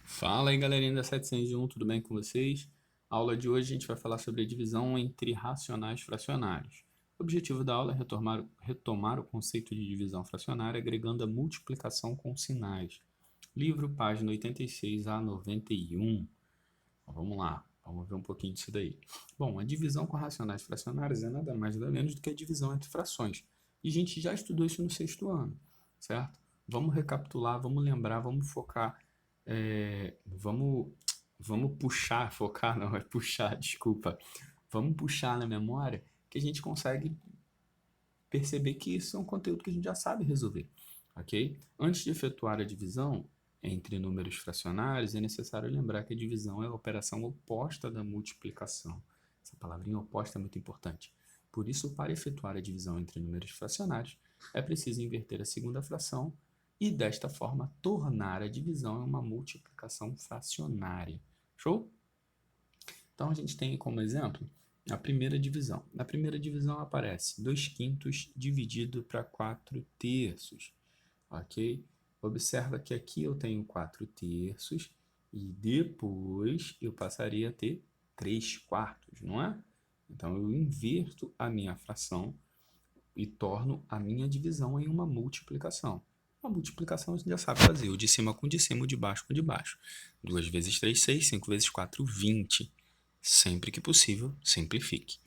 Fala aí, galerinha da 701, tudo bem com vocês? A aula de hoje a gente vai falar sobre a divisão entre racionais fracionários. O objetivo da aula é retomar o conceito de divisão fracionária agregando a multiplicação com sinais. Livro, página 86 a 91. Vamos lá, vamos ver um pouquinho disso daí. Bom, a divisão com racionais fracionários é nada mais nada menos do que a divisão entre frações. E a gente já estudou isso no sexto ano, certo? Vamos recapitular, vamos lembrar, vamos focar, vamos puxar, focar não, é puxar, desculpa. Vamos puxar na memória que a gente consegue perceber que isso é um conteúdo que a gente já sabe resolver, ok? Antes de efetuar a divisão entre números fracionários, é necessário lembrar que a divisão é a operação oposta da multiplicação. Essa palavrinha oposta é muito importante. Por isso, para efetuar a divisão entre números fracionários, é preciso inverter a segunda fração e, desta forma, tornar a divisão em uma multiplicação fracionária. Show? Então, a gente tem como exemplo a primeira divisão. Na primeira divisão aparece 2 quintos dividido para 4 terços, ok? Observa que aqui eu tenho 4 terços e depois eu passaria a ter 3 quartos, não é? Então, eu inverto a minha fração e torno a minha divisão em uma multiplicação. A multiplicação a gente já sabe fazer, o de cima com o de cima, o de baixo com o de baixo. 2 vezes 3, 6, 5 vezes 4, 20. Sempre que possível, simplifique.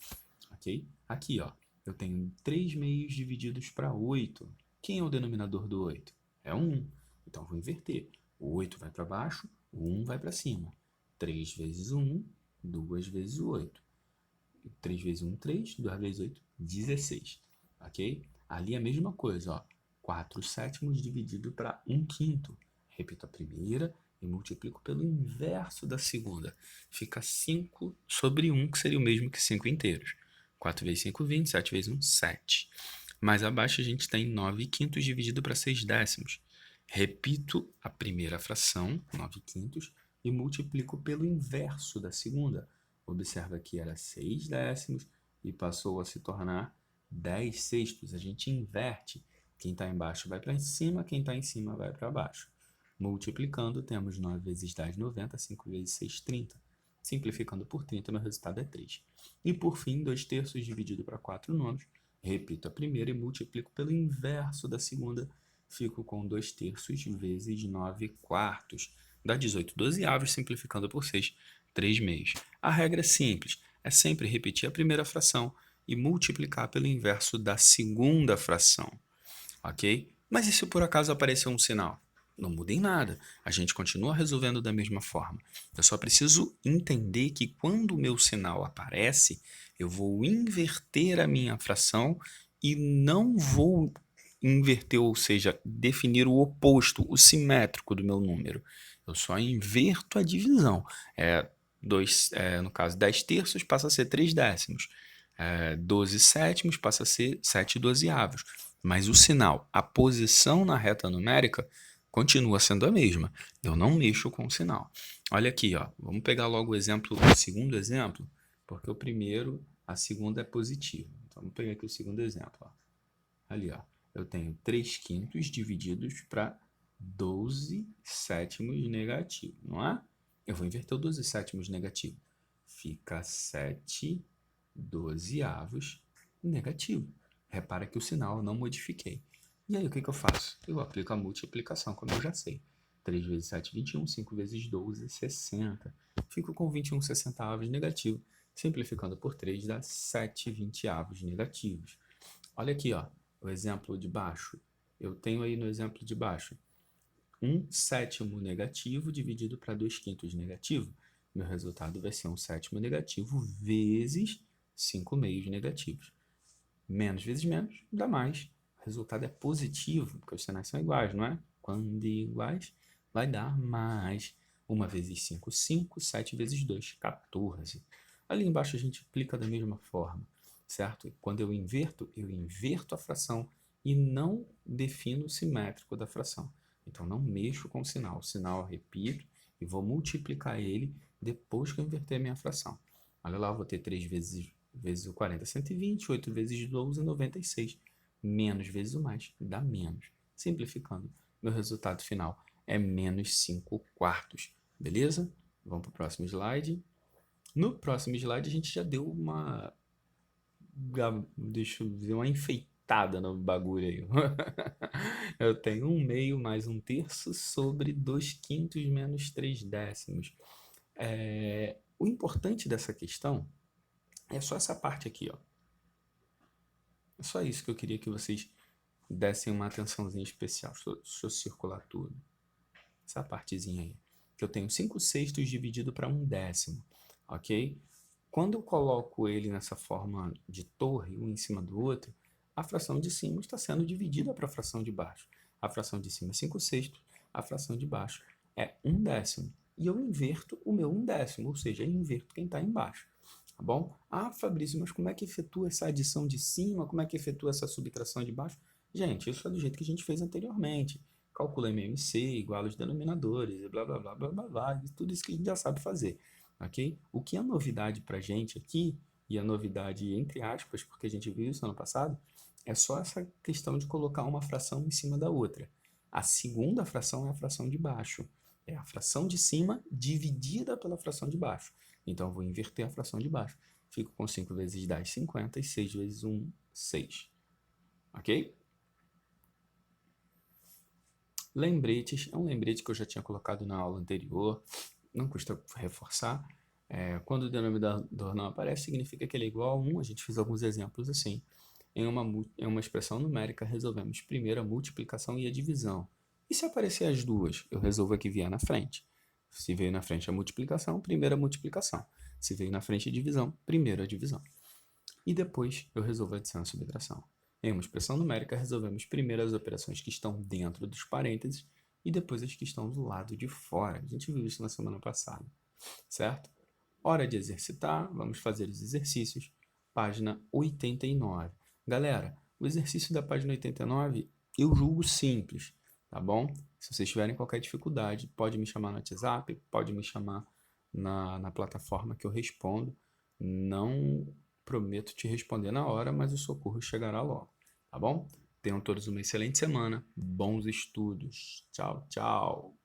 Ok? Aqui, ó, eu tenho 3 meios divididos para 8. Quem é o denominador do 8? É 1. Então, vou inverter. O 8 vai para baixo, o 1 vai para cima. 3 vezes 1, 2 vezes o 8. 3 vezes 1, 3. 2 vezes 8, 16. Ok? Ali é a mesma coisa, ó. 4 sétimos dividido para 1 quinto. Repito a primeira e multiplico pelo inverso da segunda. Fica 5 sobre 1, que seria o mesmo que 5 inteiros. 4 vezes 5, 20. 7 vezes 1, 7. Mais abaixo a gente tem 9 quintos dividido para 6 décimos. Repito a primeira fração, 9 quintos, e multiplico pelo inverso da segunda. Observa que era 6 décimos e passou a se tornar 10 sextos. A gente inverte. Quem está embaixo vai para cima, quem está em cima vai para baixo. Multiplicando, temos 9 vezes 10, 90, 5 vezes 6, 30. Simplificando por 30, meu resultado é 3. E por fim, 2 terços dividido para 4 nonos. Repito a primeira e multiplico pelo inverso da segunda. Fico com 2 terços vezes 9 quartos. Dá 18 dozeavos, simplificando por 6, 3 meios. A regra é simples, é sempre repetir a primeira fração e multiplicar pelo inverso da segunda fração, ok? Mas e se por acaso aparecer um sinal? Não muda em nada, a gente continua resolvendo da mesma forma. Eu só preciso entender que quando o meu sinal aparece, eu vou inverter a minha fração e não vou inverter, ou seja, definir o oposto, o simétrico do meu número. Eu só inverto a divisão. No caso, 10 terços passa a ser 3 décimos. 12 sétimos passa a ser 7 dozeavos. Mas o sinal, a posição na reta numérica, continua sendo a mesma. Eu não mexo com o sinal. Olha aqui, ó. Vamos pegar logo o segundo exemplo, porque o primeiro, a segunda é positiva. Então, vamos pegar aqui o segundo exemplo. Ó. Ali, ó. Eu tenho 3 quintos divididos para 12 sétimos negativo, não é? Eu vou inverter o 12 sétimos negativo. Fica 7 dozeavos negativo. Repara que o sinal eu não modifiquei. E aí, o que eu faço? Eu aplico a multiplicação, como eu já sei. 3 vezes 7, 21. 5 vezes 12, 60. Fico com 21 sessentavos negativo. Simplificando por 3, dá 7 vinteavos negativos. Olha aqui, ó, o exemplo de baixo. Eu tenho aí no exemplo de baixo 1 sétimo negativo dividido para 2 quintos negativo. Meu resultado vai ser 1 sétimo negativo vezes 5 meios negativos. Menos vezes menos dá mais. O resultado é positivo, porque os sinais são iguais, não é? Quando iguais, vai dar mais. 1 vezes 5, 5. 7 vezes 2, 14. Ali embaixo a gente aplica da mesma forma, certo? Quando eu inverto a fração e não defino o simétrico da fração. Então, não mexo com o sinal. O sinal eu repito e vou multiplicar ele depois que eu inverter a minha fração. Olha lá, eu vou ter 3 vezes o 40, 120. 8 vezes 12, 96. Menos vezes o mais, dá menos. Simplificando, meu resultado final é menos 5 quartos. Beleza? Vamos para o próximo slide. No próximo slide a gente já deu uma... Deixa eu ver, uma enfeitada no bagulho aí. Eu tenho 1/2 mais 1/3 sobre 2/5 menos 3/10. O importante dessa questão é só essa parte aqui, ó. É só isso que eu queria que vocês dessem uma atençãozinha especial. Deixa eu circular tudo. Essa partezinha aí. Que eu tenho 5/6 dividido para 1/10, ok? Quando eu coloco ele nessa forma de torre, um em cima do outro, a fração de cima está sendo dividida para a fração de baixo. A fração de cima é 5/6, a fração de baixo é 1/10. E eu inverto o meu 1/10, ou seja, eu inverto quem está embaixo. Tá bom? Ah, Fabrício, mas como é que efetua essa adição de cima? Como é que efetua essa subtração de baixo? Gente, isso é do jeito que a gente fez anteriormente. Calcula MMC igual aos denominadores, e blá, blá, blá, blá, blá, blá, e tudo isso que a gente já sabe fazer, ok? O que é novidade pra gente aqui, e a novidade entre aspas, porque a gente viu isso ano passado, é só essa questão de colocar uma fração em cima da outra. A segunda fração é a fração de baixo. É a fração de cima dividida pela fração de baixo. Então, eu vou inverter a fração de baixo. Fico com 5 vezes 10, 50, e 6 vezes 1, 6. Ok? Lembretes. É um lembrete que eu já tinha colocado na aula anterior. Não custa reforçar. Quando o denominador não aparece, significa que ele é igual a 1. A gente fez alguns exemplos assim. Em uma expressão numérica, resolvemos primeiro a multiplicação e a divisão. E se aparecer as duas, eu resolvo a que vier na frente. Se veio na frente a multiplicação, primeiro a multiplicação. Se veio na frente a divisão, primeiro a divisão. E depois eu resolvo a adição e a subtração. Em uma expressão numérica, resolvemos primeiro as operações que estão dentro dos parênteses e depois as que estão do lado de fora. A gente viu isso na semana passada, certo? Hora de exercitar, vamos fazer os exercícios. Página 89. Galera, o exercício da página 89 eu julgo simples, tá bom? Se vocês tiverem qualquer dificuldade, pode me chamar no WhatsApp, pode me chamar na plataforma que eu respondo. Não prometo te responder na hora, mas o socorro chegará logo, tá bom? Tenham todos uma excelente semana, bons estudos. Tchau, tchau.